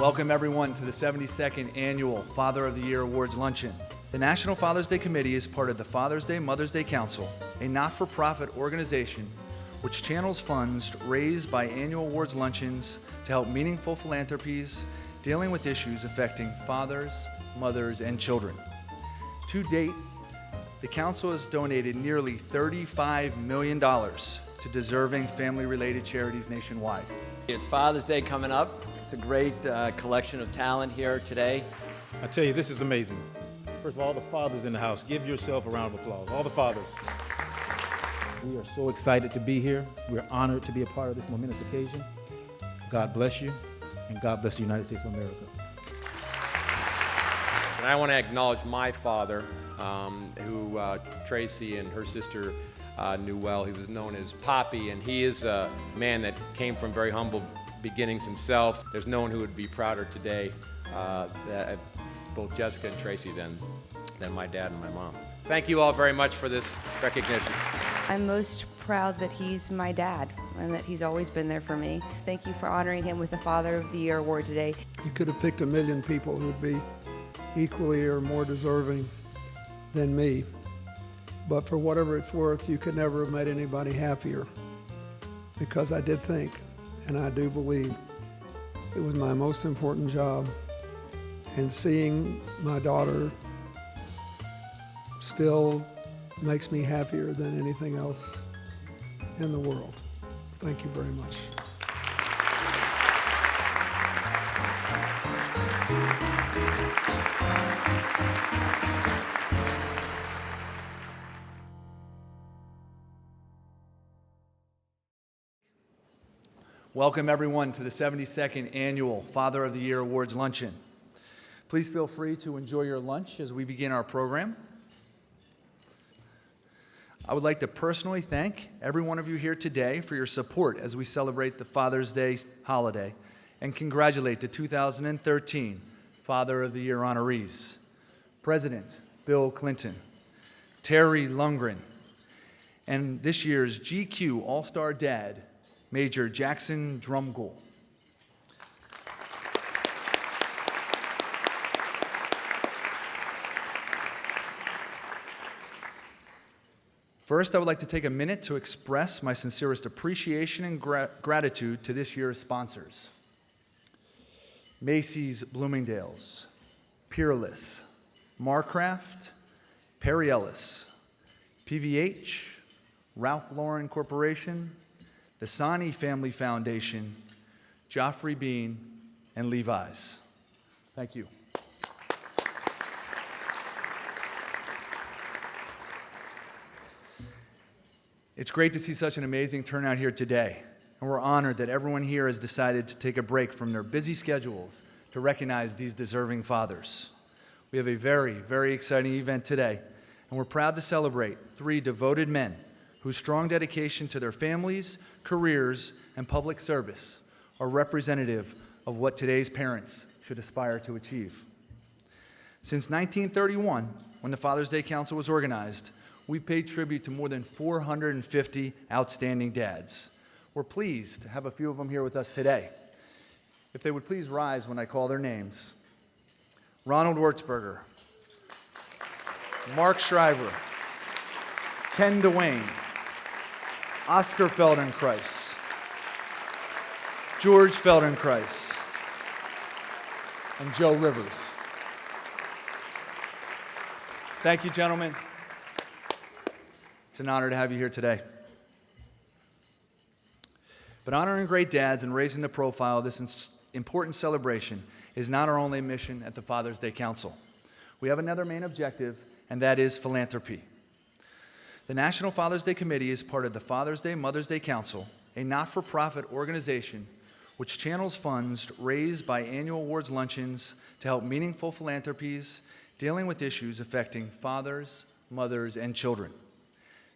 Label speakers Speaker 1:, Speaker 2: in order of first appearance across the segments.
Speaker 1: Welcome everyone to the 72nd Annual Father of the Year Awards Luncheon. The National Father's Day Committee is part of the Father's Day Mother's Day Council, a not-for-profit organization which channels funds raised by annual awards luncheons to help meaningful philanthropies dealing with issues affecting fathers, mothers, and children. To date, the Council has donated nearly $35 million to deserving family-related charities nationwide.
Speaker 2: It's Father's Day coming up. It's a great collection of talent here today.
Speaker 3: I tell you, this is amazing. First of all the fathers in the house, give yourself a round of applause. All the fathers. We are so excited to be here. We're honored to be a part of this momentous occasion. God bless you, and God bless the United States of America.
Speaker 4: And I want to acknowledge my father, who Tracy and her sister knew well. He was known as Poppy, and he is a man that came from very humble beginnings himself. There's no one who would be prouder today, both Jessica and Tracy, than my dad and my mom. Thank you all very much for this recognition.
Speaker 5: I'm most proud that he's my dad and that he's always been there for me. Thank you for honoring him with the Father of the Year award today.
Speaker 6: You could have picked a million people who would be equally or more deserving than me. But for whatever it's worth, you could never have made anybody happier, because I did think, and I do believe, it was my most important job. And seeing my daughter still makes me happier than anything else in the world. Thank you very much.
Speaker 1: Welcome everyone to the 72nd Annual Father of the Year Awards Luncheon. Please feel free to enjoy your lunch as we begin our program. I would like to personally thank every one of you here today for your support as we celebrate the Father's Day holiday and congratulate the 2013 Father of the Year honorees, President Bill Clinton, Terry Lundgren, and this year's GQ All-Star Dad, Major Jackson Drumgoole. First, I would like to take a minute to express my sincerest appreciation and gratitude to this year's sponsors: Macy's Bloomingdale's, Peerless, Marcraft, Perry Ellis, PVH, Ralph Lauren Corporation, the Sani Family Foundation, Joffrey Bean, and Levi's. Thank you. It's great to see such an amazing turnout here today, and we're honored that everyone here has decided to take a break from their busy schedules to recognize these deserving fathers. We have a very, very exciting event today, and we're proud to celebrate three devoted men whose strong dedication to their families, careers, and public service are representative of what today's parents should aspire to achieve. Since 1931, when the Father's Day Council was organized, we've paid tribute to more than 450 outstanding dads. We're pleased to have a few of them here with us today. If they would please rise when I call their names. Ronald Wurzberger, Mark Shriver, Ken DeWayne, Oscar Feldenkrais, George Feldenkrais, and Joe Rivers. Thank you, gentlemen. It's an honor to have you here today. But honoring great dads and raising the profile of this important celebration is not our only mission at the Father's Day Council. We have another main objective, and that is philanthropy. The National Father's Day Committee is part of the Father's Day Mother's Day Council, a not-for-profit organization which channels funds raised by annual awards luncheons to help meaningful philanthropies dealing with issues affecting fathers, mothers, and children.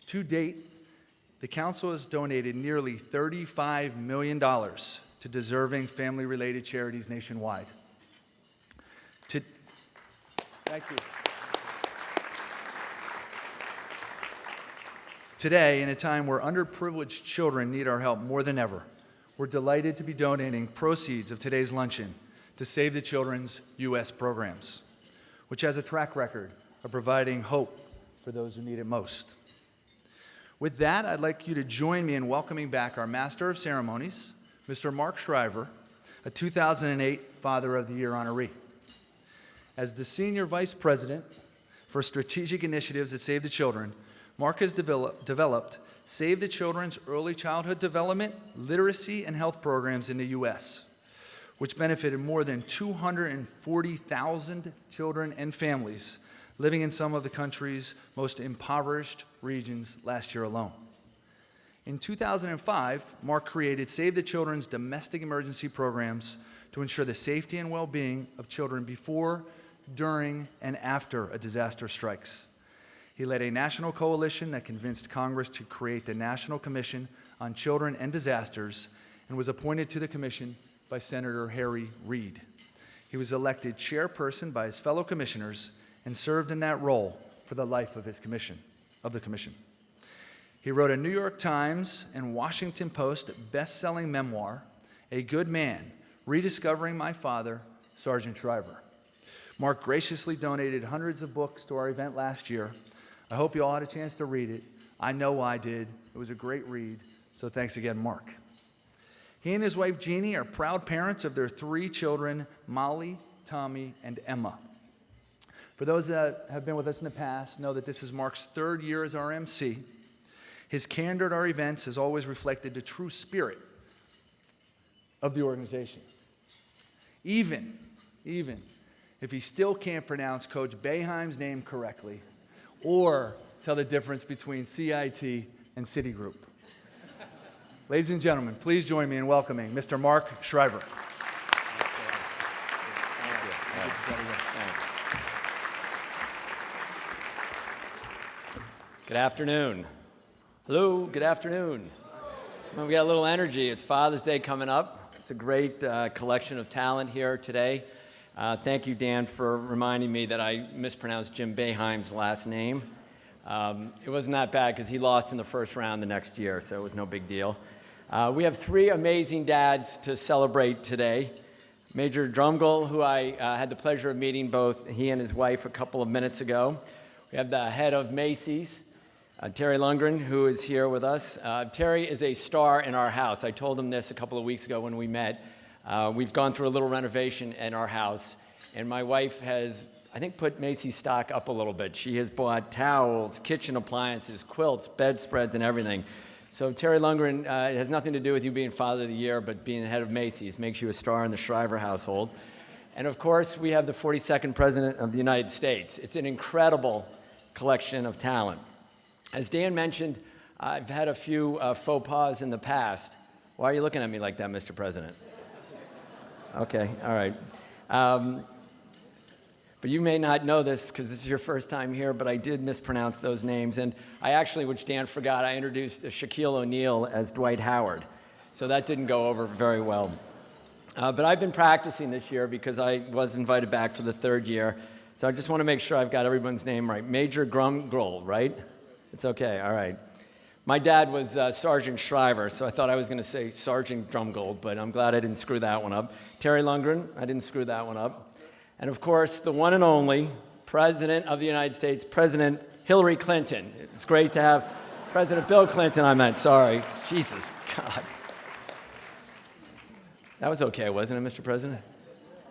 Speaker 1: To date, the Council has donated nearly $35 million to deserving family-related charities nationwide. Thank you. Today, in a time where underprivileged children need our help more than ever, we're delighted to be donating proceeds of today's luncheon to Save the Children's U.S. programs, which has a track record of providing hope for those who need it most. With that, I'd like you to join me in welcoming back our Master of Ceremonies, Mr. Mark Shriver, a 2008 Father of the Year honoree. As the Senior Vice President for Strategic Initiatives at Save the Children, Mark has developed Save the Children's early childhood development, literacy, and health programs in the U.S., which benefited more than 240,000 children and families living in some of the country's most impoverished regions last year alone. In 2005, Mark created Save the Children's domestic emergency programs to ensure the safety and well-being of children before, during, and after a disaster strikes. He led a national coalition that convinced Congress to create the National Commission on Children and Disasters and was appointed to the commission by Senator Harry Reid. He was elected chairperson by his fellow commissioners and served in that role for the life of the commission. He wrote a New York Times and Washington Post best-selling memoir, A Good Man, Rediscovering My Father, Sargent Shriver. Mark graciously donated hundreds of books to our event last year. I hope you all had a chance to read it. I know I did. It was a great read, so thanks again, Mark. He and his wife, Jeannie, are proud parents of their 3 children, Molly, Tommy, and Emma. For those that have been with us in the past, know that this is Mark's 3rd year as our MC. His candor at our events has always reflected the true spirit of the organization. Even if he still can't pronounce Coach Boeheim's name correctly or tell the difference between CIT and Citigroup. Ladies and gentlemen, please join me in welcoming Mr. Mark Shriver.
Speaker 2: Good afternoon. Hello, good afternoon. Well, we got a little energy. It's Father's Day coming up. It's a great collection of talent here today. Thank you, Dan, for reminding me that I mispronounced Jim Boeheim's last name. It wasn't that bad because he lost in the first round the next year, so it was no big deal. We have 3 amazing dads to celebrate today. Major Drumgold, who I had the pleasure of meeting both he and his wife a couple of minutes ago. We have the head of Macy's, Terry Lundgren, who is here with us. Terry is a star in our house. I told him this a couple of weeks ago when we met. We've gone through a little renovation in our house, and my wife has, I think, put Macy's stock up a little bit. She has bought towels, kitchen appliances, quilts, bedspreads, and everything. So Terry Lundgren, it has nothing to do with you being Father of the Year, but being the head of Macy's makes you a star in the Shriver household. And of course, we have the 42nd President of the United States. It's an incredible collection of talent. As Dan mentioned, I've had a few faux pas in the past. Why are you looking at me like that, Mr. President? Okay, all right. But you may not know this because this is your first time here, but I did mispronounce those names. And I actually, which Dan forgot, I introduced Shaquille O'Neal as Dwight Howard. So that didn't go over very well. But I've been practicing this year because I was invited back for the 3rd year. So I just want to make sure I've got everyone's name right. Major Drumgold, right? It's okay, all right. My dad was Sargent Shriver, so I thought I was going to say Sergeant Drumgold, but I'm glad I didn't screw that one up. Terry Lundgren, I didn't screw that one up. And of course, the one and only President of the United States, President Hillary Clinton. It's great to have President Bill Clinton, I meant, sorry. Jesus, God. That was okay, wasn't it, Mr. President?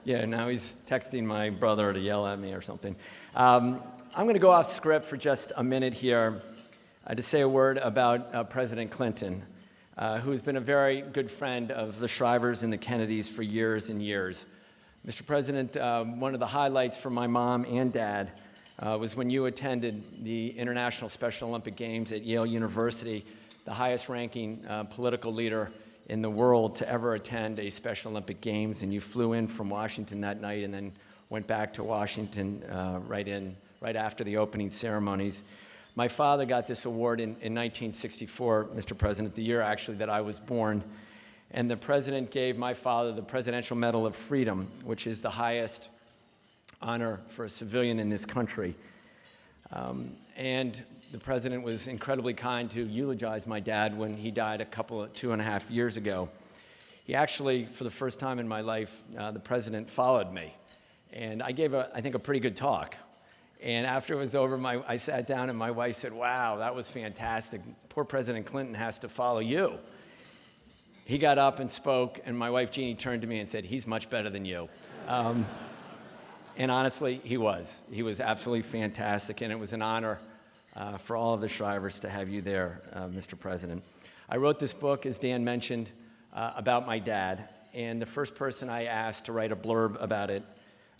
Speaker 2: Yeah, now he's texting my brother to yell at me or something. I'm going to go off script for just a minute here to say a word about President Clinton, who's been a very good friend of the Shrivers and the Kennedys for years and years. Mr. President, one of the highlights for my mom and dad was when you attended the International Special Olympic Games at Yale University, the highest-ranking political leader in the world to ever attend a Special Olympic Games, and you flew in from Washington that night and then went back to Washington right after the opening ceremonies. My father got this award in 1964, Mr. President, the year actually that I was born, and the president gave my father the Presidential Medal of Freedom, which is the highest honor for a civilian in this country. And the president was incredibly kind to eulogize my dad when he died 2.5 years ago. He actually, for the first time in my life, the president followed me. And I gave, I think, a pretty good talk. And after it was over, I sat down and my wife said, "Wow, that was fantastic. Poor President Clinton has to follow you." He got up and spoke, and my wife Jeannie turned to me and said, "He's much better than you." And honestly, he was. He was absolutely fantastic, and it was an honor for all of the Shrivers to have you there, Mr. President. I wrote this book, as Dan mentioned, about my dad, and the first person I asked to write a blurb about it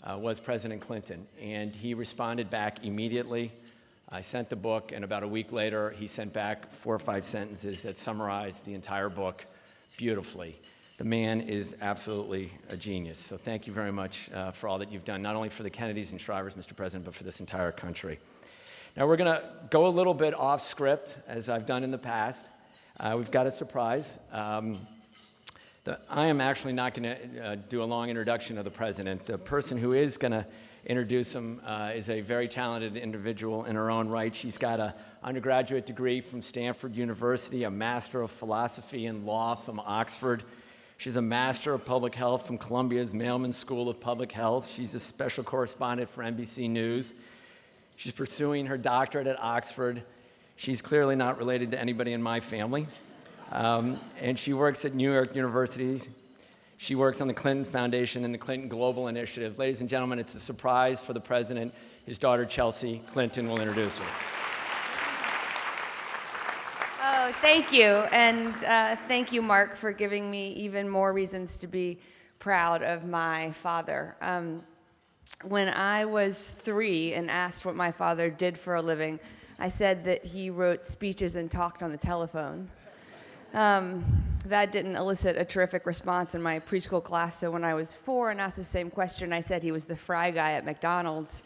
Speaker 2: was President Clinton, and he responded back immediately. I sent the book, and about a week later, he sent back 4 or 5 sentences that summarized the entire book beautifully. The man is absolutely a genius. So thank you very much for all that you've done, not only for the Kennedys and Shrivers, Mr. President, but for this entire country. Now we're going to go a little bit off script, as I've done in the past. We've got a surprise. I am actually not going to do a long introduction of the president. The person who is going to introduce him is a very talented individual in her own right. She's got an undergraduate degree from Stanford University, a Master of Philosophy and Law from Oxford. She's a Master of Public Health from Columbia's Mailman School of Public Health. She's a special correspondent for NBC News. She's pursuing her doctorate at Oxford. She's clearly not related to anybody in my family. And she works at New York University. She works on the Clinton Foundation and the Clinton Global Initiative. Ladies and gentlemen, it's a surprise for the president. His daughter, Chelsea Clinton, will introduce her.
Speaker 5: Oh, thank you. And thank you, Mark, for giving me even more reasons to be proud of my father. When I was 3 and asked what my father did for a living, I said that he wrote speeches and talked on the telephone. That didn't elicit a terrific response in my preschool class, so when I was 4 and asked the same question, I said he was the fry guy at McDonald's.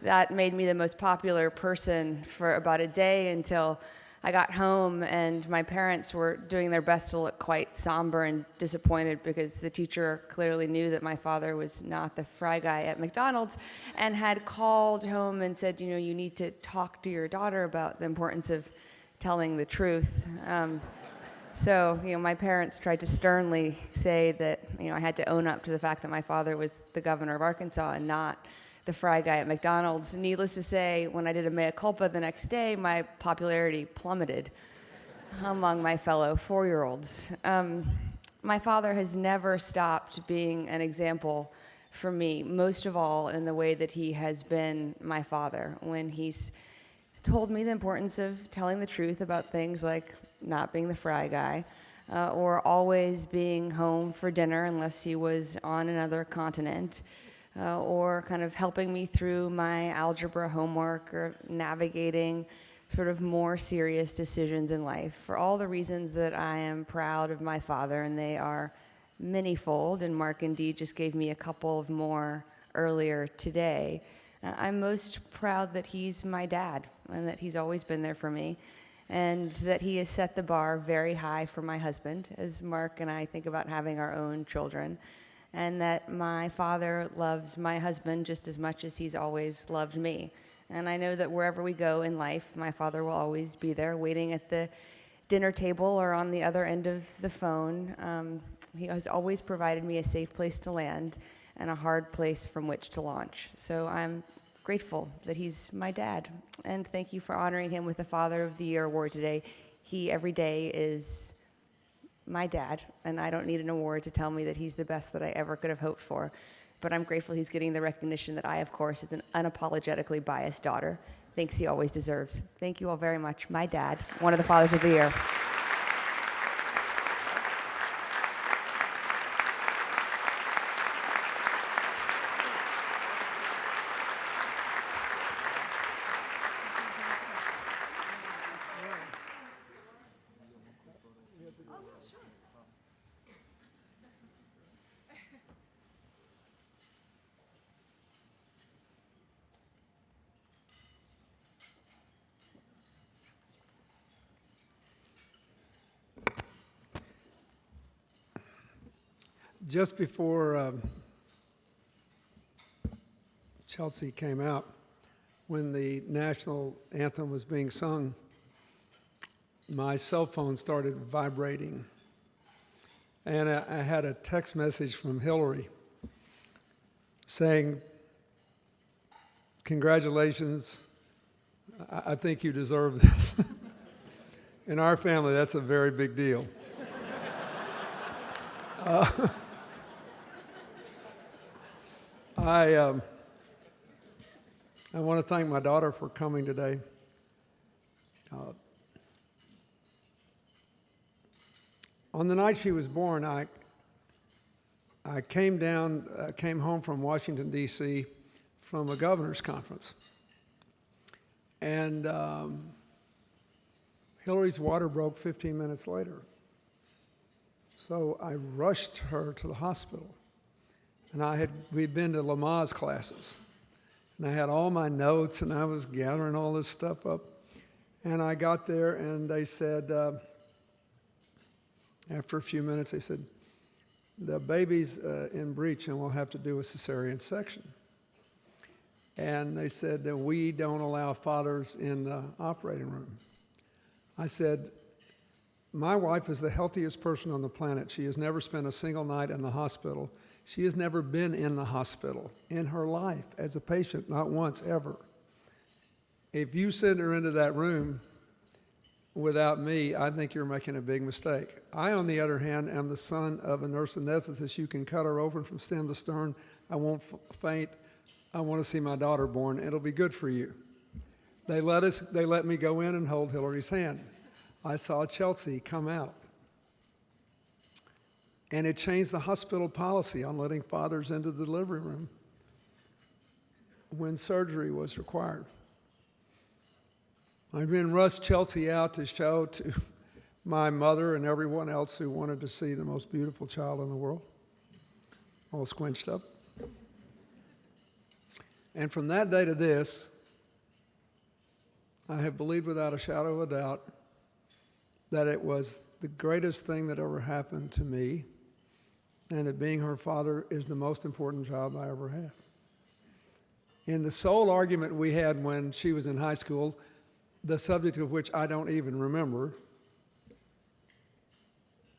Speaker 5: That made me the most popular person for about a day until I got home and my parents were doing their best to look quite somber and disappointed because the teacher clearly knew that my father was not the fry guy at McDonald's and had called home and said, you know, you need to talk to your daughter about the importance of telling the truth. So, you know, my parents tried to sternly say that, you know, I had to own up to the fact that my father was the governor of Arkansas and not the fry guy at McDonald's. Needless to say, when I did a mea culpa the next day, my popularity plummeted among my fellow 4-year-olds. My father has never stopped being an example for me, most of all in the way that he has been my father, when he's told me the importance of telling the truth about things like not being the fry guy, or always being home for dinner unless he was on another continent, or kind of helping me through my algebra homework or navigating sort of more serious decisions in life. For all the reasons that I am proud of my father, and they are manyfold, and Mark indeed just gave me a couple of more earlier today, I'm most proud that he's my dad and that he's always been there for me, and that he has set the bar very high for my husband as Mark and I think about having our own children, and that my father loves my husband just as much as he's always loved me. And I know that wherever we go in life, my father will always be there waiting at the dinner table or on the other end of the phone. He has always provided me a safe place to land and a hard place from which to launch. So I'm grateful that he's my dad. And thank you for honoring him with the Father of the Year award today. He every day is my dad, and I don't need an award to tell me that he's the best that I ever could have hoped for. But I'm grateful he's getting the recognition that I, of course, as an unapologetically biased daughter, thinks he always deserves. Thank you all very much. My dad, one of the Fathers of the Year.
Speaker 6: Just before Chelsea came out, when the national anthem was being sung, my cell phone started vibrating. And I had a text message from Hillary saying, "Congratulations, I think you deserve this." In our family, that's a very big deal. I want to thank my daughter for coming today. On the night she was born, I came home from Washington, D.C. from a governor's conference. And Hillary's water broke 15 minutes later. So I rushed her to the hospital. And we'd been to Lamaze classes. And I had all my notes, and I was gathering all this stuff up. And I got there, and they said, after a few minutes, they said, "The baby's in breach, and we'll have to do a cesarean section." And they said that we don't allow fathers in the operating room. I said, "My wife is the healthiest person on the planet. She has never spent a single night in the hospital. She has never been in the hospital in her life as a patient, not once, ever. If you send her into that room without me, I think you're making a big mistake. I, on the other hand, am the son of a nurse anesthetist. You can cut her open from stem to stern. I won't faint. I want to see my daughter born. It'll be good for you." They let me go in and hold Hillary's hand. I saw Chelsea come out. And it changed the hospital policy on letting fathers into the delivery room when surgery was required. I then rushed Chelsea out to show to my mother and everyone else who wanted to see the most beautiful child in the world, all squinched up. And from that day to this, I have believed without a shadow of a doubt that it was the greatest thing that ever happened to me, and that being her father is the most important job I ever had. In the sole argument we had when she was in high school, the subject of which I don't even remember,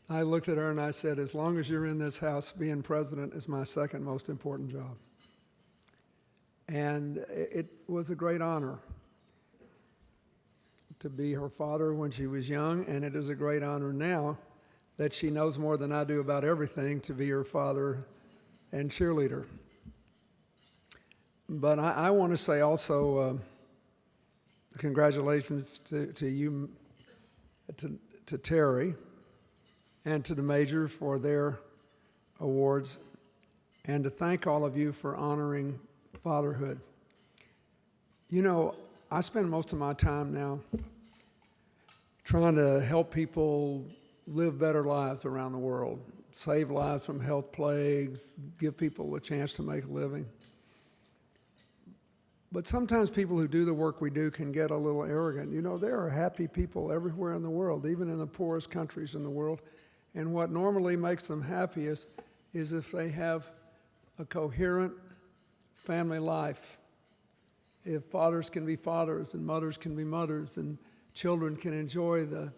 Speaker 6: I looked at her and I said, "As long as you're in this house, being president is my second most important job." And it was a great honor to be her father when she was young, and it is a great honor now that she knows more than I do about everything to be her father and cheerleader. But I want to say also congratulations to you, to Terry, and to the Major for their awards, and to thank all of you for honoring fatherhood. You know, I spend most of my time now trying to help people live better lives around the world, save lives from health plagues, give people a chance to make a living. But sometimes people who do the work we do can get a little arrogant. You know, there are happy people everywhere in the world, even in the poorest countries in the world. And what normally makes them happiest is if they have a coherent family life. If fathers can be fathers, and mothers can be mothers, and children can enjoy the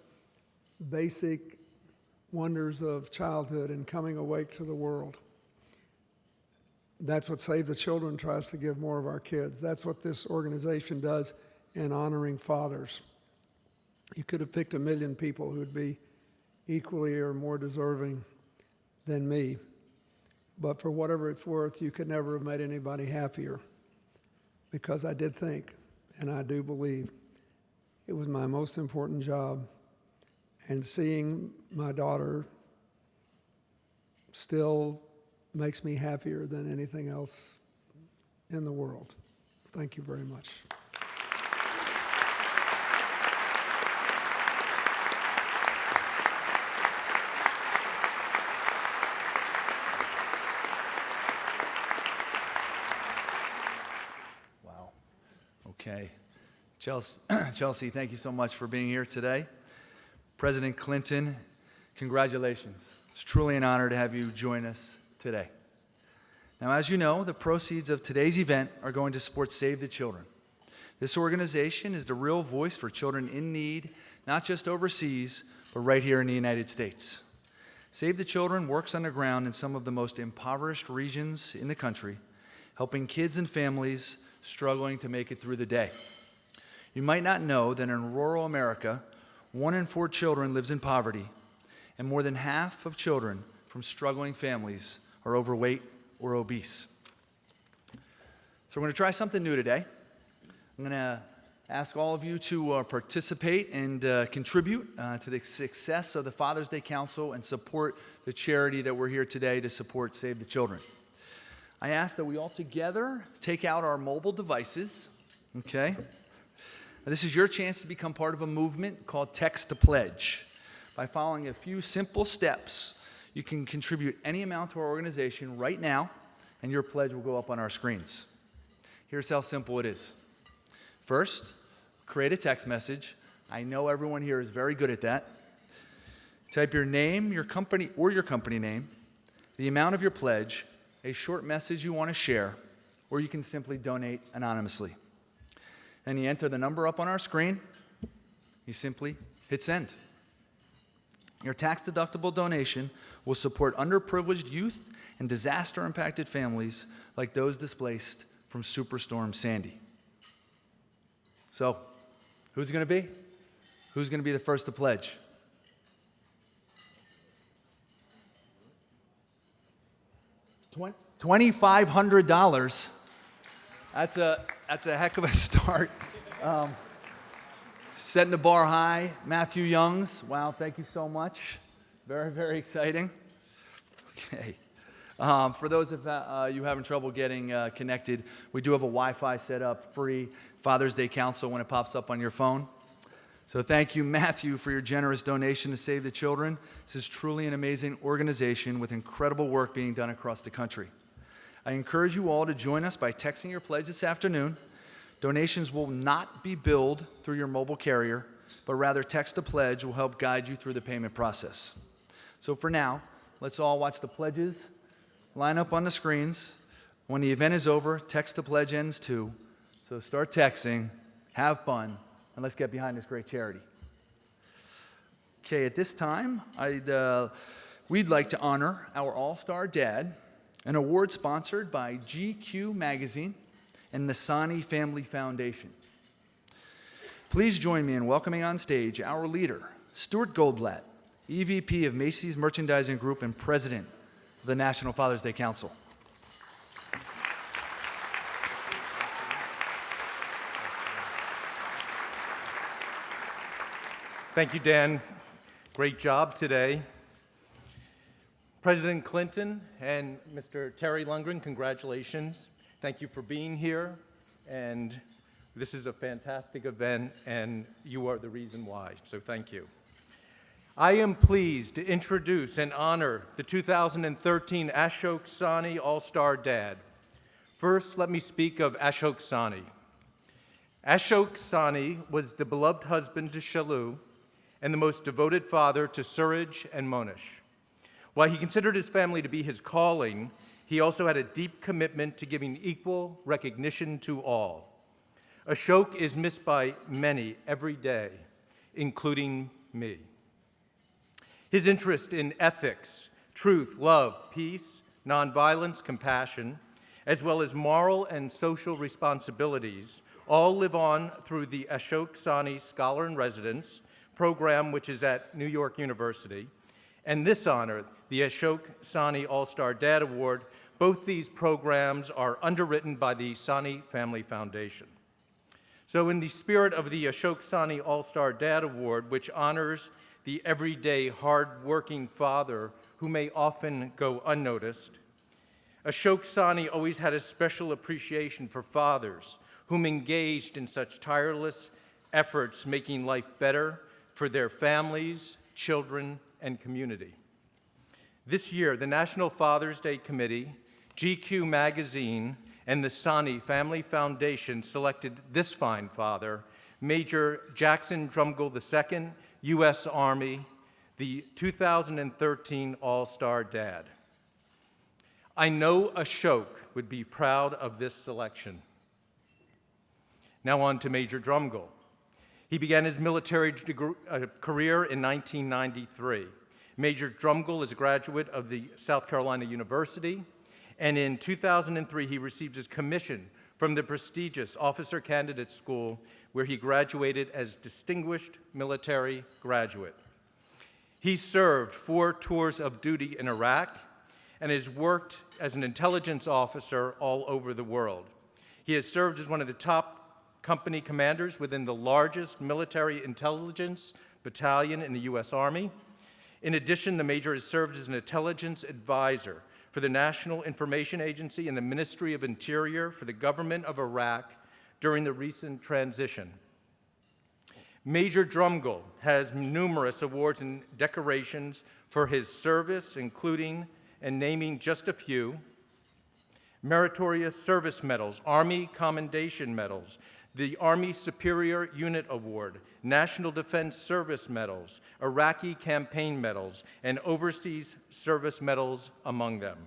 Speaker 6: basic wonders of childhood and coming awake to the world. That's what Save the Children tries to give more of our kids. That's what this organization does in honoring fathers. You could have picked 1 million people who would be equally or more deserving than me. But for whatever it's worth, you could never have made anybody happier, because I did think, and I do believe, it was my most important job. And seeing my daughter still makes me happier than anything else in the world. Thank you very much.
Speaker 1: Wow. Okay. Chelsea, thank you so much for being here today. President Clinton, congratulations. It's truly an honor to have you join us today. Now, as you know, the proceeds of today's event are going to support Save the Children. This organization is the real voice for children in need, not just overseas, but right here in the United States. Save the Children works underground in some of the most impoverished regions in the country, helping kids and families struggling to make it through the day. You might not know that in rural America, 1 in 4 children lives in poverty, and more than half of children from struggling families are overweight or obese. So we're going to try something new today. I'm going to ask all of you to participate and contribute to the success of the Father's Day Council and support the charity that we're here today to support Save the Children. I ask that we all together take out our mobile devices, okay? This is your chance to become part of a movement called Text to Pledge. By following a few simple steps, you can contribute any amount to our organization right now, and your pledge will go up on our screens. Here's how simple it is. First, create a text message. I know everyone here is very good at that. Type your name, your company name, the amount of your pledge, a short message you want to share, or you can simply donate anonymously. And you enter the number up on our screen. You simply hit send. Your tax-deductible donation will support underprivileged youth and disaster-impacted families like those displaced from Superstorm Sandy. So, who's it going to be? Who's going to be the first to pledge? $2,500. That's a heck of a start. Setting the bar high. Matthew Youngs. Wow, thank you so much. Very, very exciting. Okay. For those of you having trouble getting connected, we do have a Wi-Fi set up, free Father's Day Council when it pops up on your phone. So thank you, Matthew, for your generous donation to Save the Children. This is truly an amazing organization with incredible work being done across the country. I encourage you all to join us by texting your pledge this afternoon. Donations will not be billed through your mobile carrier, but rather Text to Pledge will help guide you through the payment process. So for now, let's all watch the pledges line up on the screens. When the event is over, Text to Pledge ends too. So start texting, have fun, and let's get behind this great charity. Okay, at this time, we'd like to honor our All-Star Dad, an award sponsored by GQ Magazine and the Sani Family Foundation. Please join me in welcoming on stage our leader, Stuart Goldblatt, EVP of Macy's Merchandising Group and President of the National Father's Day Council.
Speaker 7: Thank you, Dan. Great job today. President Clinton and Mr. Terry Lundgren, congratulations. Thank you for being here. And this is a fantastic event, and you are the reason why, so thank you. I am pleased to introduce and honor the 2013 Ashok Sani All-Star Dad. First, let me speak of Ashok Sani. Ashok Sani was the beloved husband to Shalu and the most devoted father to Suraj and Monish. While he considered his family to be his calling, he also had a deep commitment to giving equal recognition to all. Ashok is missed by many every day, including me. His interest in ethics, truth, love, peace, nonviolence, compassion, as well as moral and social responsibilities, all live on through the Ashok Sani Scholar in Residence program, which is at New York University, and this honor, the Ashok Sani All-Star Dad Award. Both these programs are underwritten by the Sani Family Foundation. So in the spirit of the Ashok Sani All-Star Dad Award, which honors the everyday hard-working father who may often go unnoticed, Ashok Sani always had a special appreciation for fathers whom engaged in such tireless efforts making life better for their families, children, and community. This year, the National Father's Day Committee, GQ Magazine, and the Sani Family Foundation selected this fine father, Major Jackson Drumgold II, U.S. Army, the 2013 All-Star Dad. I know Ashok would be proud of this selection. Now on to Major Drumgold. He began his military career in 1993. Major Drumgold is a graduate of the South Carolina University, and in 2003 he received his commission from the prestigious Officer Candidate School, where he graduated as Distinguished Military Graduate. He served 4 tours of duty in Iraq and has worked as an intelligence officer all over the world. He has served as one of the top company commanders within the largest military intelligence battalion in the U.S. Army. In addition, the Major has served as an intelligence advisor for the National Information Agency and the Ministry of Interior for the government of Iraq during the recent transition. Major Drumgold has numerous awards and decorations for his service, including, and naming just a few, Meritorious Service Medals, Army Commendation Medals, the Army Superior Unit Award, National Defense Service Medals, Iraqi Campaign Medals, and Overseas Service Medals among them.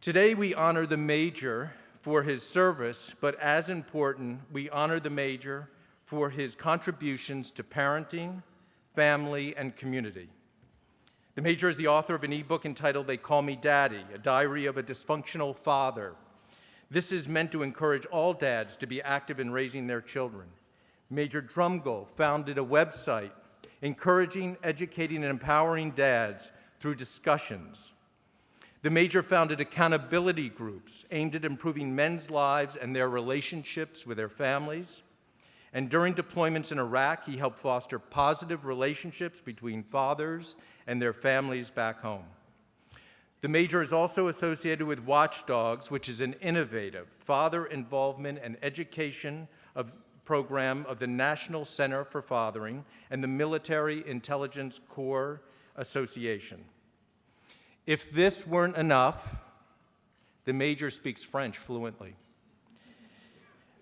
Speaker 7: Today we honor the Major for his service, but as important, we honor the Major for his contributions to parenting, family, and community. The Major is the author of an ebook entitled They Call Me Daddy, a diary of a dysfunctional father. This is meant to encourage all dads to be active in raising their children. Major Drumgold founded a website encouraging, educating, and empowering dads through discussions. The Major founded accountability groups aimed at improving men's lives and their relationships with their families. And during deployments in Iraq, he helped foster positive relationships between fathers and their families back home. The Major is also associated with Watchdogs, which is an innovative father involvement and education program of the National Center for Fathering and the Military Intelligence Corps Association. If this weren't enough, the Major speaks French fluently.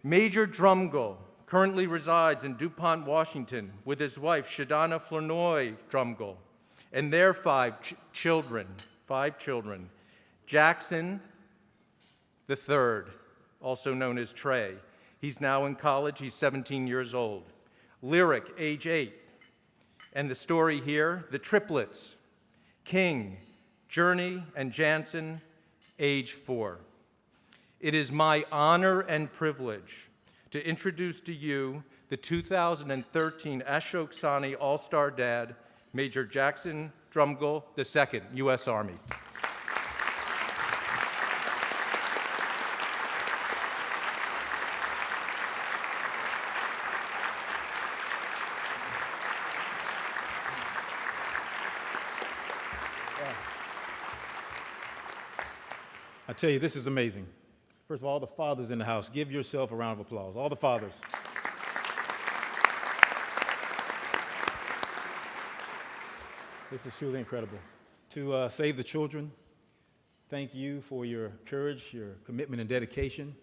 Speaker 7: Major Drumgold currently resides in DuPont, Washington, with his wife, Shadana Flournoy Drumgold, and their 5 children. Jackson III, also known as Trey. He's now in college. He's 17 years old. Lyric, age 8. And the story here, the triplets, King, Journey, and Jansen, age 4. It is my honor and privilege to introduce to you the 2013 Ashok Sani All-Star Dad, Major Jackson Drumgold II, U.S. Army.
Speaker 3: I tell you, this is amazing. First of all the fathers in the house, give yourself a round of applause. All the fathers. This is truly incredible. To save the children, thank you for your courage, your commitment and dedication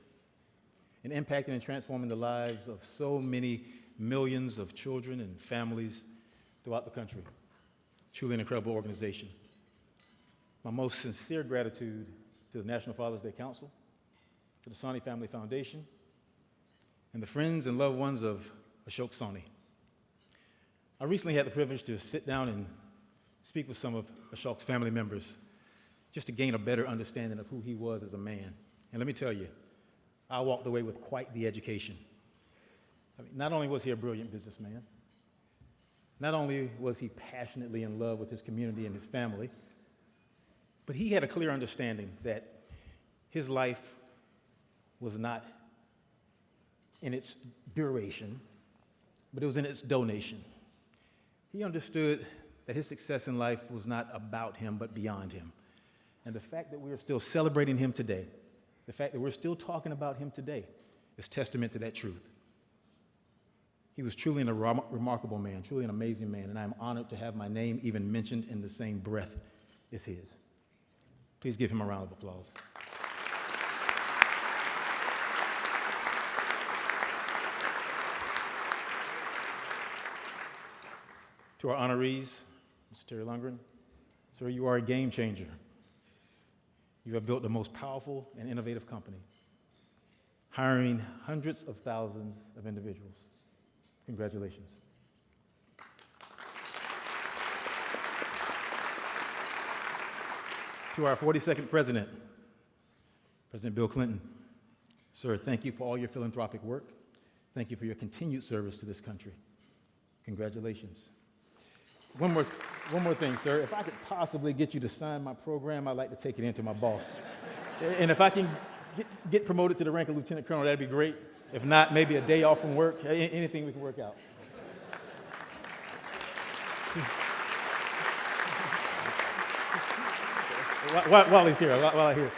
Speaker 3: in impacting and transforming the lives of so many millions of children and families throughout the country. Truly an incredible organization. My most sincere gratitude to the National Father's Day Council, to the Sani Family Foundation, and the friends and loved ones of Ashok Sani. I recently had the privilege to sit down and speak with some of Ashok's family members just to gain a better understanding of who he was as a man. And let me tell you, I walked away with quite the education. I mean, not only was he a brilliant businessman, not only was he passionately in love with his community and his family, but he had a clear understanding that his life was not in its duration, but it was in its donation. He understood that his success in life was not about him, but beyond him. And the fact that we are still celebrating him today, the fact that we're still talking about him today, is testament to that truth. He was truly a remarkable man, truly an amazing man, and I'm honored to have my name even mentioned in the same breath as his. Please give him a round of applause. To our honorees, Mr. Terry Lundgren, sir, you are a game changer. You have built the most powerful and innovative company, hiring hundreds of thousands of individuals. Congratulations. To our 42nd president, President Bill Clinton, sir, thank you for all your philanthropic work. Thank you for your continued service to this country. Congratulations. One more thing, sir. If I could possibly get you to sign my program, I'd like to take it into my boss. And if I can get promoted to the rank of lieutenant colonel, that'd be great. If not, maybe a day off from work, anything we can work out. While he's here, while I'm here,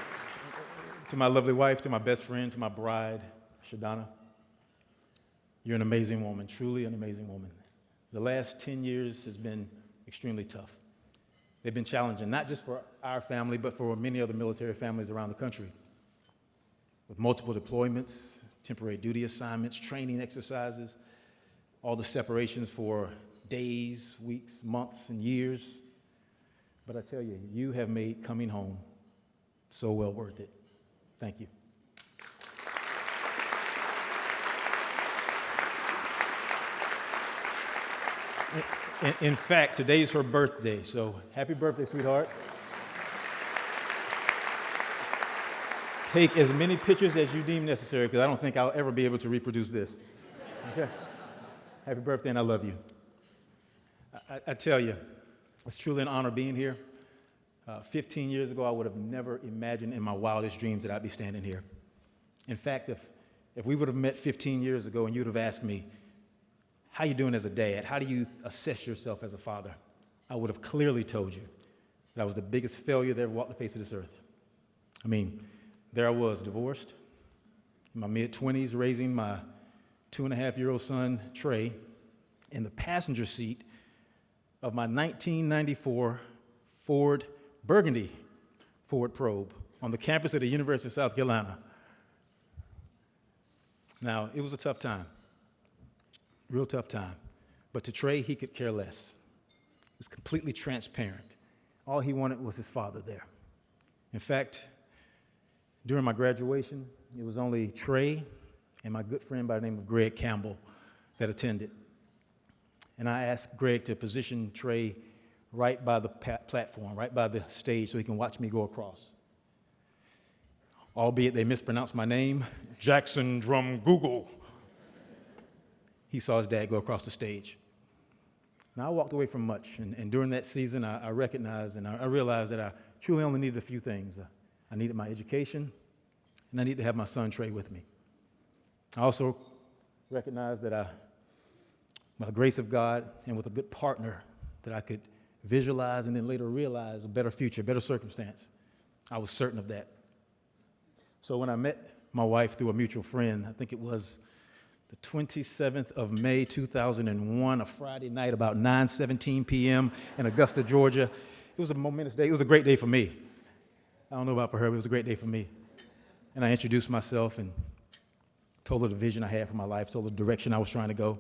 Speaker 3: to my lovely wife, to my best friend, to my bride, Shadana, you're an amazing woman, truly an amazing woman. The last 10 years has been extremely tough. They've been challenging, not just for our family, but for many other military families around the country. With multiple deployments, temporary duty assignments, training exercises, all the separations for days, weeks, months, and years. But I tell you, you have made coming home so well worth it. Thank you. In fact, today's her birthday, so happy birthday, sweetheart. Take as many pictures as you deem necessary, because I don't think I'll ever be able to reproduce this. Okay? Happy birthday, and I love you. I tell you, it's truly an honor being here. 15 years ago, I would have never imagined in my wildest dreams that I'd be standing here. In fact, if we would have met 15 years ago and you'd have asked me, how you doing as a dad? How do you assess yourself as a father? I would have clearly told you that I was the biggest failure that ever walked the face of this earth. I mean, there I was, divorced, in my mid-20s, raising my 2.5-year-old son, Trey, in the passenger seat of my 1994 Ford Burgundy Ford Probe on the campus of the University of South Carolina. Now, it was a tough time, real tough time. But to Trey, he could care less. He was completely transparent. All he wanted was his father there. In fact, during my graduation, it was only Trey and my good friend by the name of Greg Campbell that attended. And I asked Greg to position Trey right by the platform, right by the stage, so he can watch me go across. Albeit they mispronounced my name, Jackson Drum Google. He saw his dad go across the stage. Now, I walked away from much, and during that season, I recognized and I realized that I truly only needed a few things. I needed my education, and I needed to have my son Trey with me. I also recognized that by the grace of God and with a good partner, that I could visualize and then later realize a better future, a better circumstance. I was certain of that. So when I met my wife through a mutual friend, I think it was the 27th of May, 2001, a Friday night, about 9:17 p.m. in Augusta, Georgia. It was a momentous day. It was a great day for me. I don't know about for her, but it was a great day for me. And I introduced myself and told her the vision I had for my life, told her the direction I was trying to go.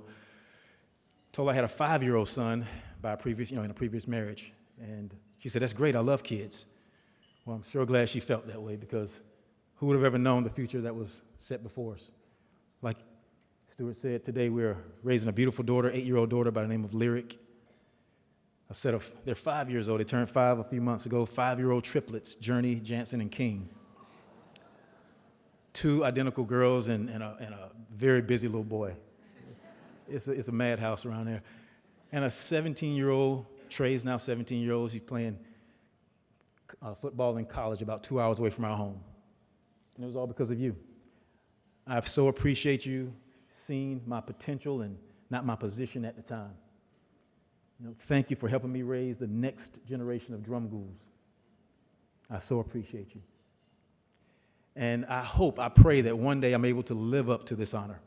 Speaker 3: Told her I had a 5-year-old son by a previous, in a previous marriage. And she said, "That's great, I love kids." Well, I'm sure glad she felt that way, because who would have ever known the future that was set before us? Like Stuart said, today we're raising a beautiful daughter, 8-year-old daughter by the name of Lyric. They're 5 years old. They turned 5 a few months ago. 5-year-old triplets, Journey, Jansen, and King. 2 identical girls and a very busy little boy. It's a madhouse around there. And a 17-year-old, Trey's now 17-year-old. He's playing football in college about 2 hours away from our home. And it was all because of you. I so appreciate you seeing my potential and not my position at the time. Thank you for helping me raise the next generation of drum ghouls. I so appreciate you. And I pray that one day I'm able to live up to this honor.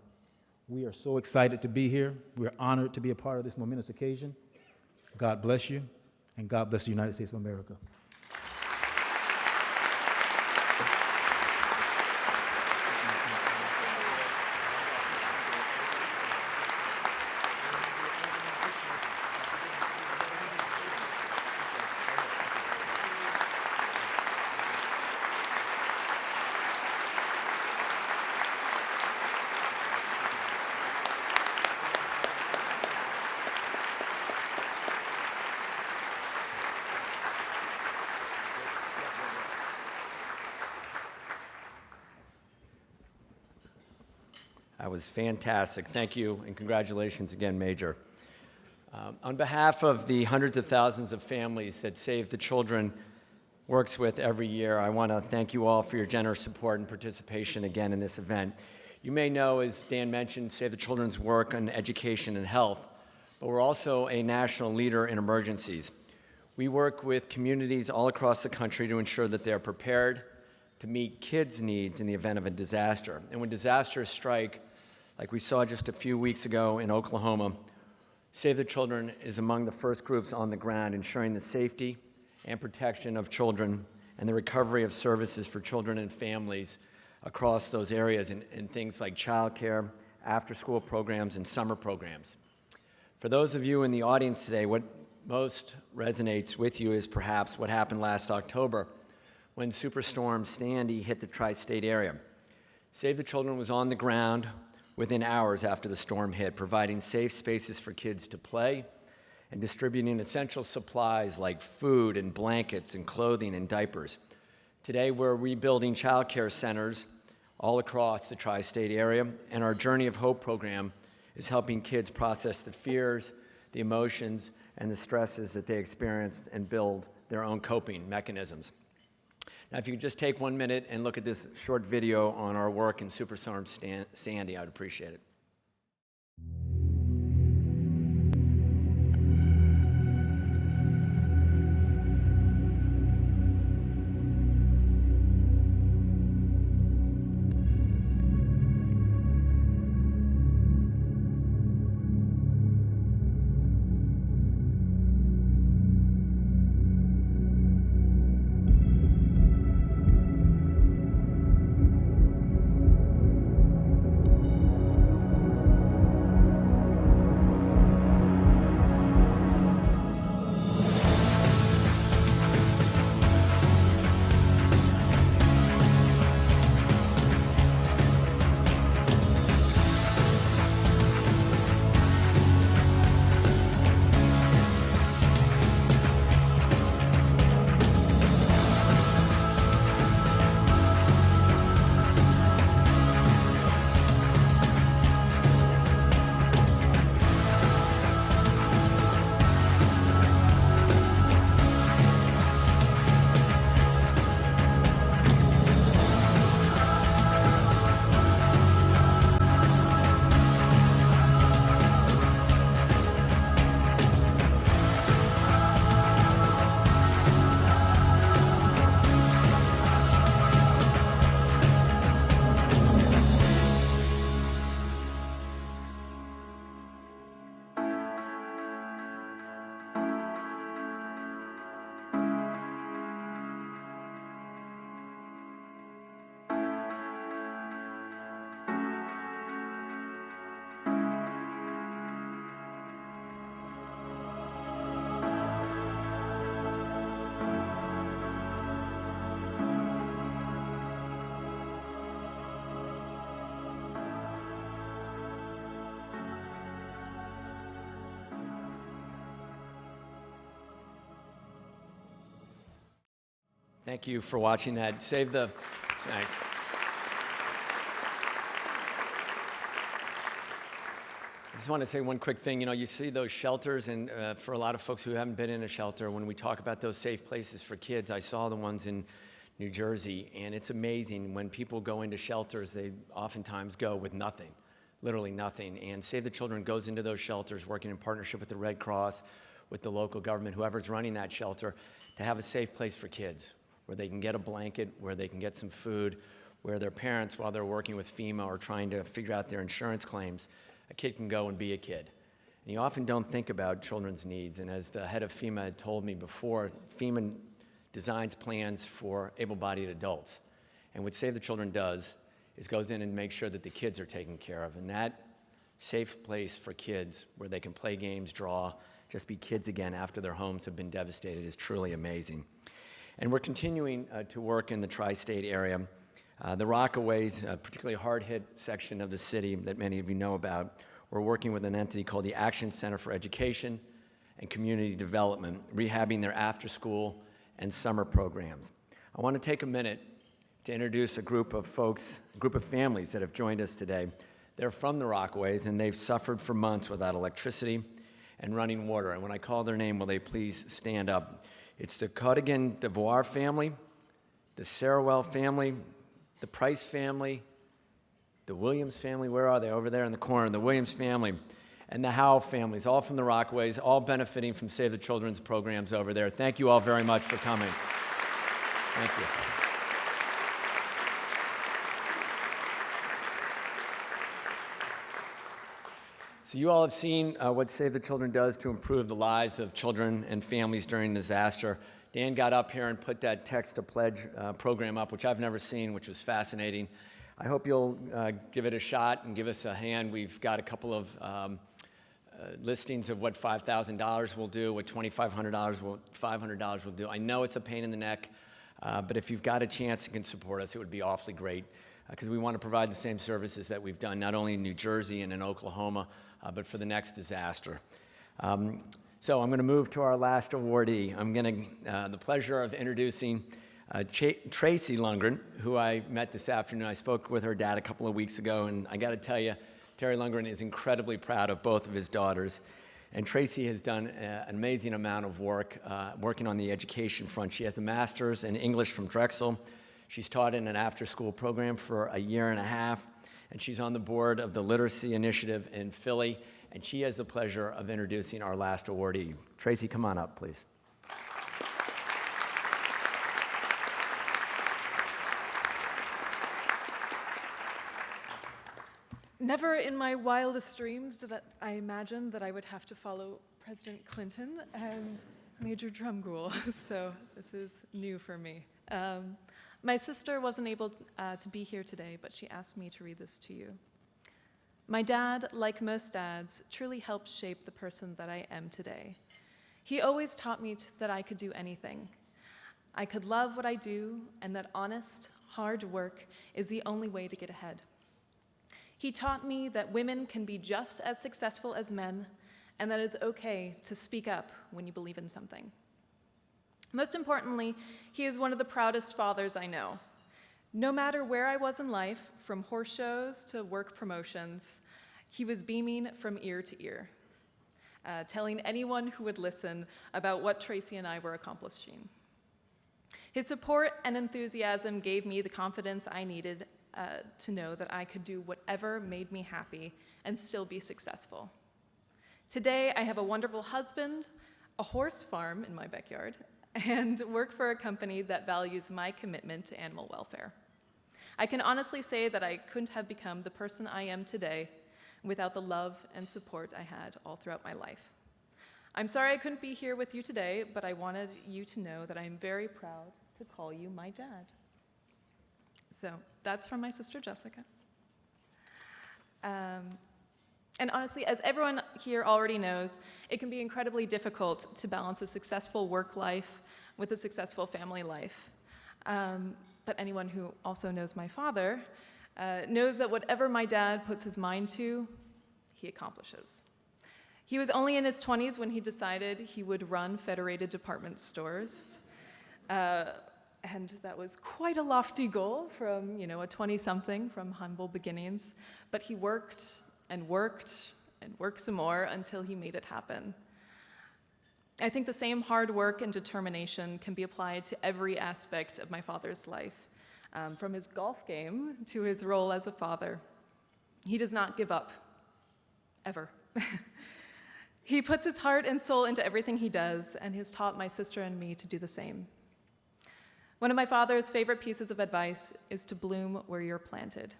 Speaker 3: We are so excited to be here. We're honored to be a part of this momentous occasion. God bless you, and God bless the United States of America.
Speaker 2: That was fantastic. Thank you, and congratulations again, Major. On behalf of the hundreds of thousands of families that Save the Children works with every year, I want to thank you all for your generous support and participation again in this event. You may know, as Dan mentioned, Save the Children's work on education and health, but we're also a national leader in emergencies. We work with communities all across the country to ensure that they're prepared to meet kids' needs in the event of a disaster. And when disasters strike, like we saw just a few weeks ago in Oklahoma, Save the Children is among the first groups on the ground ensuring the safety and protection of children and the recovery of services for children and families across those areas in things like childcare, after-school programs, and summer programs. For those of you in the audience today, what most resonates with you is perhaps what happened last October when Superstorm Sandy hit the tri-state area. Save the Children was on the ground within hours after the storm hit, providing safe spaces for kids to play and distributing essential supplies like food and blankets and clothing and diapers. Today, we're rebuilding child care centers all across the tri-state area, and our Journey of Hope program is helping kids process the fears, the emotions, and the stresses that they experienced and build their own coping mechanisms. Now, if you could just take 1 minute and look at this short video on our work in Superstorm Sandy, I'd appreciate it. Thank you for watching that. Save the... Thanks. I just want to say one quick thing. You know, you see those shelters, and for a lot of folks who haven't been in a shelter, when we talk about those safe places for kids, I saw the ones in New Jersey, and it's amazing. When people go into shelters, they oftentimes go with nothing, literally nothing. And Save the Children goes into those shelters, working in partnership with the Red Cross, with the local government, whoever's running that shelter, to have a safe place for kids, where they can get a blanket, where they can get some food, where their parents, while they're working with FEMA or trying to figure out their insurance claims, a kid can go and be a kid. And you often don't think about children's needs, and as the head of FEMA had told me before, FEMA designs plans for able-bodied adults. And what Save the Children does is goes in and makes sure that the kids are taken care of. And that safe place for kids where they can play games, draw, just be kids again after their homes have been devastated is truly amazing. And we're continuing to work in the tri-state area. The Rockaways, a particularly hard-hit section of the city that many of you know about, we're working with an entity called the Action Center for Education and Community Development, rehabbing their after-school and summer programs. I want to take a minute to introduce a group of folks, a group of families that have joined us today. They're from the Rockaways, and they've suffered for months without electricity and running water. And when I call their name, will they please stand up? It's the Codigan DeVoir family, the Sarawell family, the Price family, the Williams family. Where are they? Over there in the corner. The Williams family and the Howe families, all from the Rockaways, all benefiting from Save the Children's programs over there. Thank you all very much for coming. Thank you. So you all have seen what Save the Children does to improve the lives of children and families during disaster. Dan got up here and put that text-to-pledge program up, which I've never seen, which was fascinating. I hope you'll give it a shot and give us a hand. We've got a couple of listings of what $5,000 will do, what $2,500 will, $500 will do. I know it's a pain in the neck, but if you've got a chance and can support us, it would be awfully great, because we want to provide the same services that we've done, not only in New Jersey and in Oklahoma, but for the next disaster. So I'm going to move to our last awardee. I'm going to the pleasure of introducing Tracy Lundgren, who I met this afternoon. I spoke with her dad a couple of weeks ago, and I got to tell you, Terry Lundgren is incredibly proud of both of his daughters. And Tracy has done an amazing amount of work working on the education front. She has a master's in English from Drexel. She's taught in an after-school program for a year and a half, and she's on the board of the Literacy Initiative in Philly, and she has the pleasure of introducing our last awardee. Tracy, come on up, please.
Speaker 8: Never in my wildest dreams did I imagine that I would have to follow President Clinton and Major Drumgoole, so this is new for me. My sister wasn't able to be here today, but she asked me to read this to you. My dad, like most dads, truly helped shape the person that I am today. He always taught me that I could do anything. I could love what I do, and that honest, hard work is the only way to get ahead. He taught me that women can be just as successful as men, and that it's okay to speak up when you believe in something. Most importantly, he is one of the proudest fathers I know. No matter where I was in life, from horse shows to work promotions, he was beaming from ear to ear, telling anyone who would listen about what Tracy and I were accomplishing. His support and enthusiasm gave me the confidence I needed to know that I could do whatever made me happy and still be successful. Today, I have a wonderful husband, a horse farm in my backyard, and work for a company that values my commitment to animal welfare. I can honestly say that I couldn't have become the person I am today without the love and support I had all throughout my life. I'm sorry I couldn't be here with you today, but I wanted you to know that I'm very proud to call you my dad. So that's from my sister Jessica. And honestly, as everyone here already knows, it can be incredibly difficult to balance a successful work life with a successful family life. But anyone who also knows my father knows that whatever my dad puts his mind to, he accomplishes. He was only in his 20s when he decided he would run Federated Department Stores. And that was quite a lofty goal from, a 20-something from humble beginnings. But he worked and worked and worked some more until he made it happen. I think the same hard work and determination can be applied to every aspect of my father's life, from his golf game to his role as a father. He does not give up, ever. He puts his heart and soul into everything he does, and has taught my sister and me to do the same. One of my father's favorite pieces of advice is to bloom where you're planted,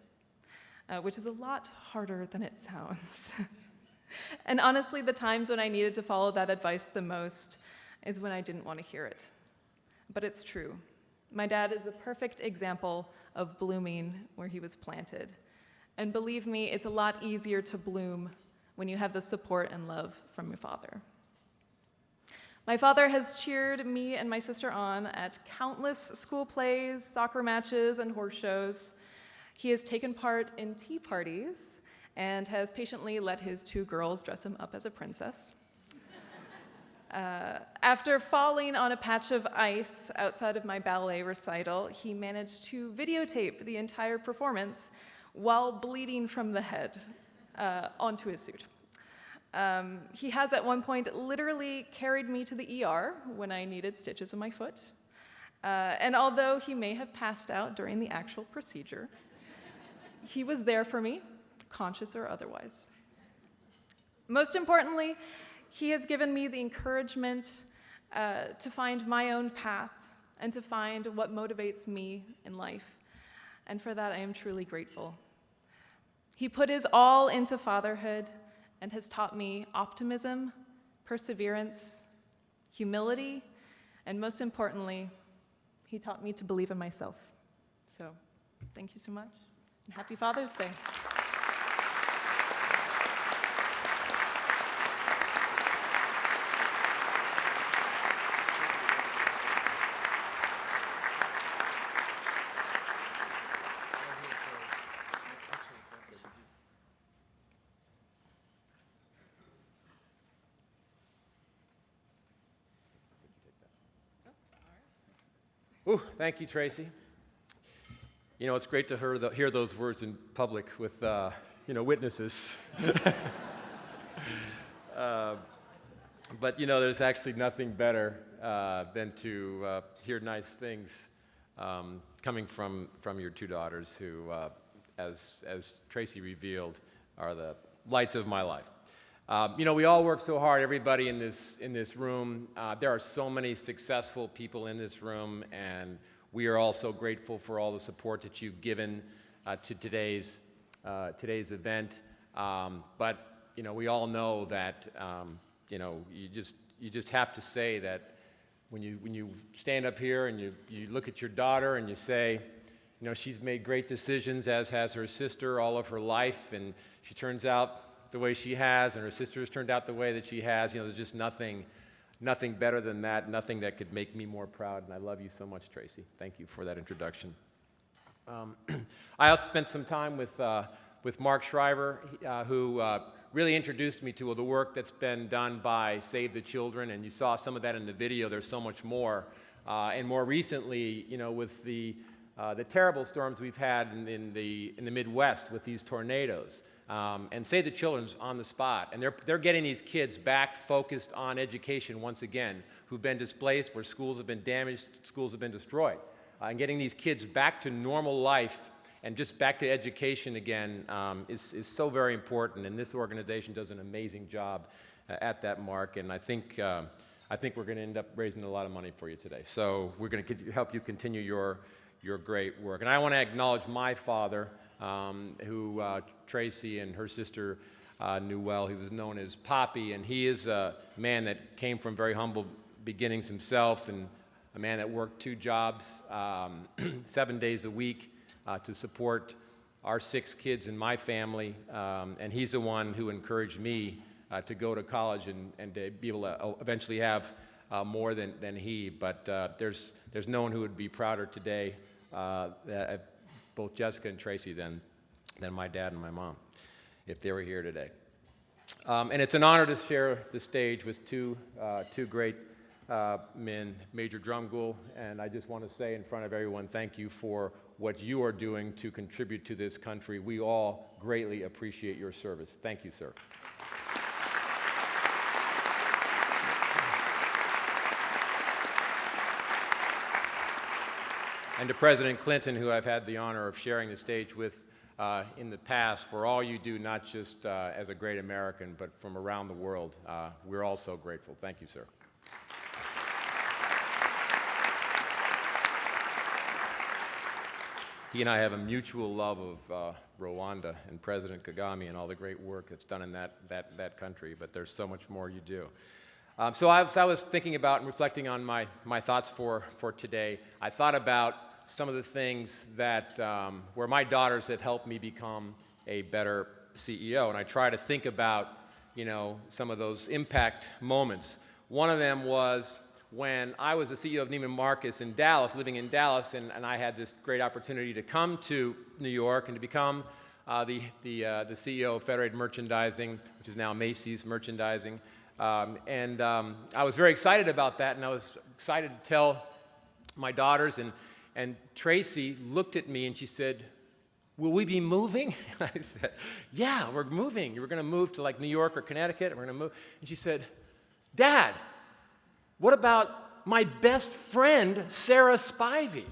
Speaker 8: which is a lot harder than it sounds. And honestly, the times when I needed to follow that advice the most is when I didn't want to hear it. But it's true. My dad is a perfect example of blooming where he was planted. And believe me, it's a lot easier to bloom when you have the support and love from your father. My father has cheered me and my sister on at countless school plays, soccer matches, and horse shows. He has taken part in tea parties and has patiently let his 2 girls dress him up as a princess. After falling on a patch of ice outside of my ballet recital, he managed to videotape the entire performance while bleeding from the head onto his suit. He has at one point literally carried me to the ER when I needed stitches in my foot. And although he may have passed out during the actual procedure, he was there for me, conscious or otherwise. Most importantly, he has given me the encouragement to find my own path and to find what motivates me in life. And for that, I am truly grateful. He put his all into fatherhood and has taught me optimism, perseverance, humility, and most importantly, he taught me to believe in myself. So, thank you so much, and happy Father's Day.
Speaker 4: Ooh, thank you, Tracy. You know, it's great to hear those words in public with, witnesses. But, there's actually nothing better than to hear nice things coming from your two daughters who, as Tracy revealed, are the lights of my life. We all work so hard, everybody in this room. There are so many successful people in this room, and we are all so grateful for all the support that you've given to today's event. But we all know that you just have to say that when you stand up here and you look at your daughter and you say, she's made great decisions, as has her sister, all of her life, and she turns out the way she has, and her sister has turned out the way that she has. There's just nothing better than that, nothing that could make me more proud, and I love you so much, Tracy. Thank you for that introduction. I also spent some time with Mark Shriver, who really introduced me to the work that's been done by Save the Children, and you saw some of that in the video. There's so much more. And more recently, with the terrible storms we've had in the Midwest with these tornadoes. And Save the Children's on the spot, and they're getting these kids back focused on education once again, who've been displaced, where schools have been damaged, schools have been destroyed, and getting these kids back to normal life and just back to education again is so very important. And this organization does an amazing job at that, Mark. And I think we're going to end up raising a lot of money for you today. So we're going to help you continue your great work. And I want to acknowledge my father, who Tracy and her sister knew well. He was known as Poppy, and he is a man that came from very humble beginnings himself, and a man that worked 2 jobs 7 days a week to support our 6 kids in my family. And he's the one who encouraged me to go to college and to be able to eventually have more than he. But there's no one who would be prouder today, both Jessica and Tracy, than my dad and my mom, if they were here today. And it's an honor to share the stage with two great men, Major Drumgoole, and I just want to say in front of everyone, thank you for what you are doing to contribute to this country. We all greatly appreciate your service. Thank you, sir. And to President Clinton, who I've had the honor of sharing the stage with in the past, for all you do, not just as a great American, but from around the world. We're all so grateful. Thank you, sir. He and I have a mutual love of Rwanda and President Kagame and all the great work that's done in that country, but there's so much more you do. So I was thinking about and reflecting on my thoughts for today. I thought about some of the things that where my daughters have helped me become a better CEO, and I try to think about some of those impact moments. One of them was when I was the CEO of Neiman Marcus in Dallas, living in Dallas, and I had this great opportunity to come to New York and to become the CEO of Federated Merchandising, which is now Macy's Merchandising. I was very excited about that, and I was excited to tell my daughters, and Tracy looked at me and she said, will we be moving? And I said, yeah, we're moving. We're going to move to like New York or Connecticut, and we're going to move. And she said, Dad, what about my best friend, Sarah Spivey?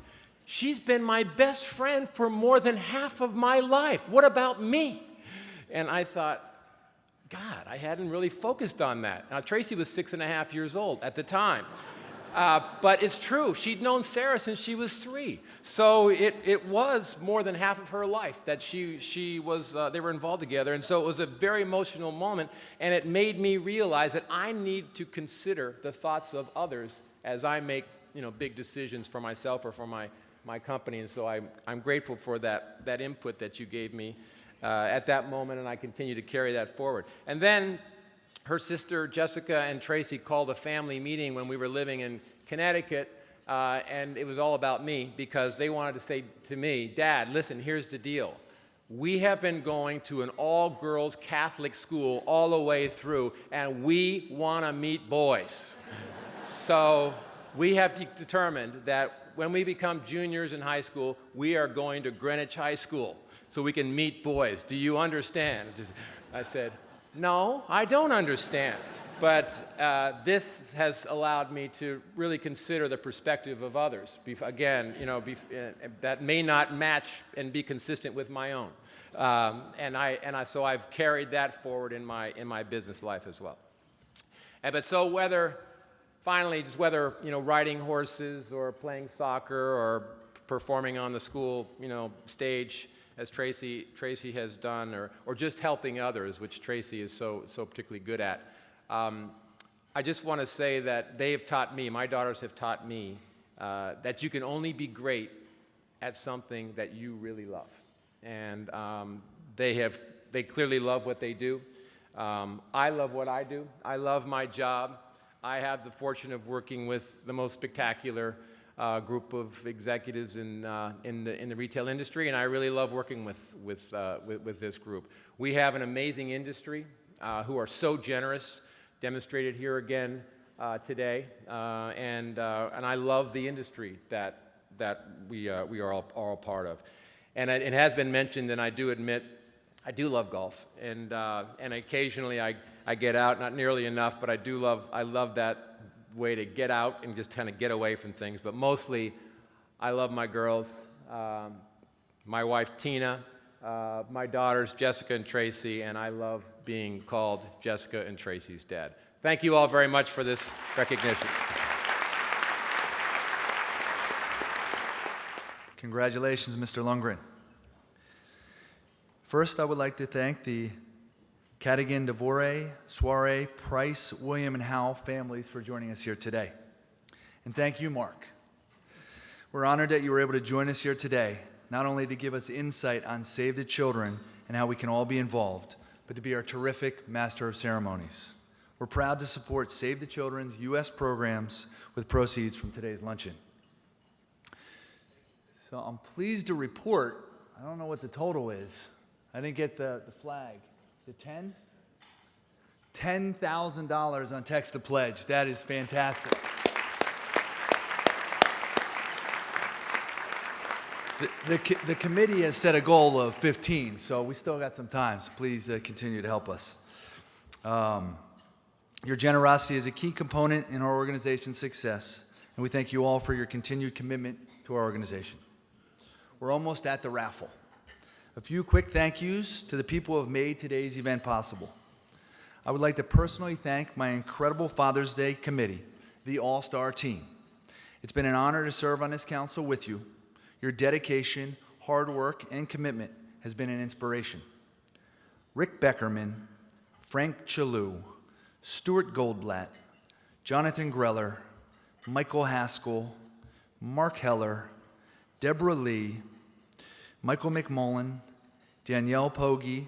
Speaker 4: She's been my best friend for more than half of my life. What about me? And I thought, God, I hadn't really focused on that. Now, Tracy was 6.5 years old at the time. But it's true. She'd known Sarah since she was 3. So it was more than half of her life that they were involved together. And so it was a very emotional moment. And it made me realize that I need to consider the thoughts of others as I make, big decisions for myself or for my company. And so I'm grateful for that input that you gave me at that moment. And I continue to carry that forward. And then her sister Jessica and Tracy called a family meeting when we were living in Connecticut, and it was all about me because they wanted to say to me, Dad, listen, here's the deal. We have been going to an all-girls Catholic school all the way through, and we want to meet boys. So we have determined that when we become juniors in high school, we are going to Greenwich High School so we can meet boys. Do you understand? I said, no, I don't understand. But this has allowed me to really consider the perspective of others. Again, that may not match and be consistent with my own. So I've carried that forward in my business life as well. But so whether riding horses or playing soccer or performing on the school, stage, as Tracy has done, or just helping others, which Tracy is so particularly good at. I just want to say that they have taught me, my daughters have taught me, that you can only be great at something that you really love. And they clearly love what they do. I love what I do. I love my job. I have the fortune of working with the most spectacular group of executives in the retail industry, and I really love working with this group. We have an amazing industry who are so generous, demonstrated here again today, and I love the industry that we are all part of. And it has been mentioned, and I do admit, I do love golf, and occasionally I get out, not nearly enough, but I love that way to get out and just kind of get away from things. But mostly, I love my girls, my wife Tina, my daughters Jessica and Tracy, and I love being called Jessica and Tracy's dad. Thank you all very much for this recognition.
Speaker 1: Congratulations, Mr. Lundgren. First, I would like to thank the Cadigan, DeVore, Soare, Price, William, and Howe families for joining us here today. And thank you, Mark. We're honored that you were able to join us here today, not only to give us insight on Save the Children and how we can all be involved, but to be our terrific Master of Ceremonies. We're proud to support Save the Children's U.S. programs with proceeds from today's luncheon. So I'm pleased to report, I don't know what the total is. I didn't get the flag. The 10? $10,000 on text to pledge. That is fantastic. The committee has set a goal of 15, so we still got some time, so please continue to help us. Your generosity is a key component in our organization's success, and we thank you all for your continued commitment to our organization. We're almost at the raffle. A few quick thank yous to the people who have made today's event possible. I would like to personally thank my incredible Father's Day committee, the All-Star team. It's been an honor to serve on this council with you. Your dedication, hard work, and commitment has been an inspiration. Rick Beckerman, Frank Chalou, Stuart Goldblatt, Jonathan Greller, Michael Haskell, Mark Heller, Deborah Lee, Michael McMullen, Danielle Pogge,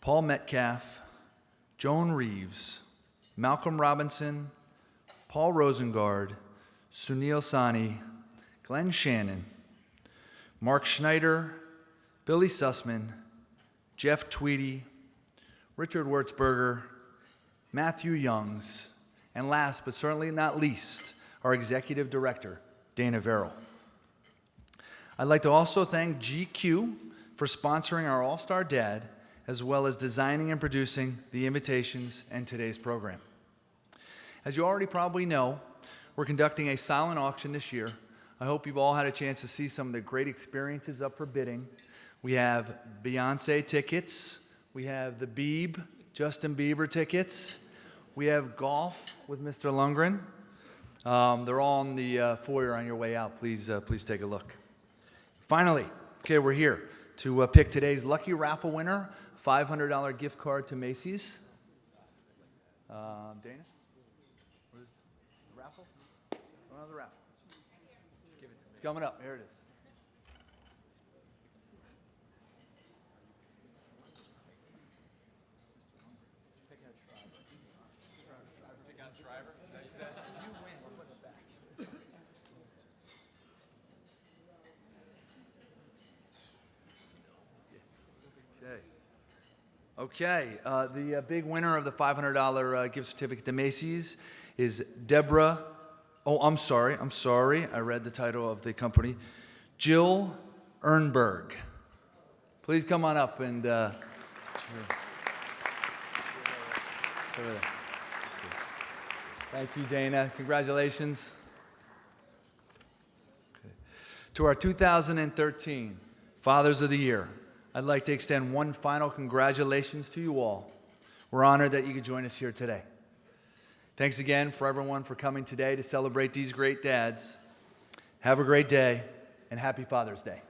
Speaker 1: Paul Metcalf, Joan Reeves, Malcolm Robinson, Paul Rosengard, Sunil Sani, Glenn Shannon, Mark Schneider, Billy Sussman, Jeff Tweedy, Richard Wurzberger, Matthew Youngs, and last but certainly not least, our Executive Director, Dana Verrill. I'd like to also thank GQ, for sponsoring our All-Star Dad, as well as designing and producing the invitations and today's program. As you already probably know, we're conducting a silent auction this year. I hope you've all had a chance to see some of the great experiences up for bidding. We have Beyonce tickets. We have the Justin Bieber tickets. We have golf with Mr. Lundgren. They're all in the foyer on your way out. Please take a look. Finally, okay, we're here to pick today's lucky raffle winner, $500 gift card to Macy's. Dana? What is the raffle? Another raffle. It's coming up. Here it is. Okay, the big winner of the $500 gift certificate to Macy's is Deborah. Oh, I'm sorry. I read the title of the company. Jill Ernberg. Please come on up and. Thank you, Dana. Congratulations. Okay. To our 2013 Fathers of the Year, I'd like to extend one final congratulations to you all. We're honored that you could join us here today. Thanks again for everyone for coming today to celebrate these great dads. Have a great day, and happy Father's Day.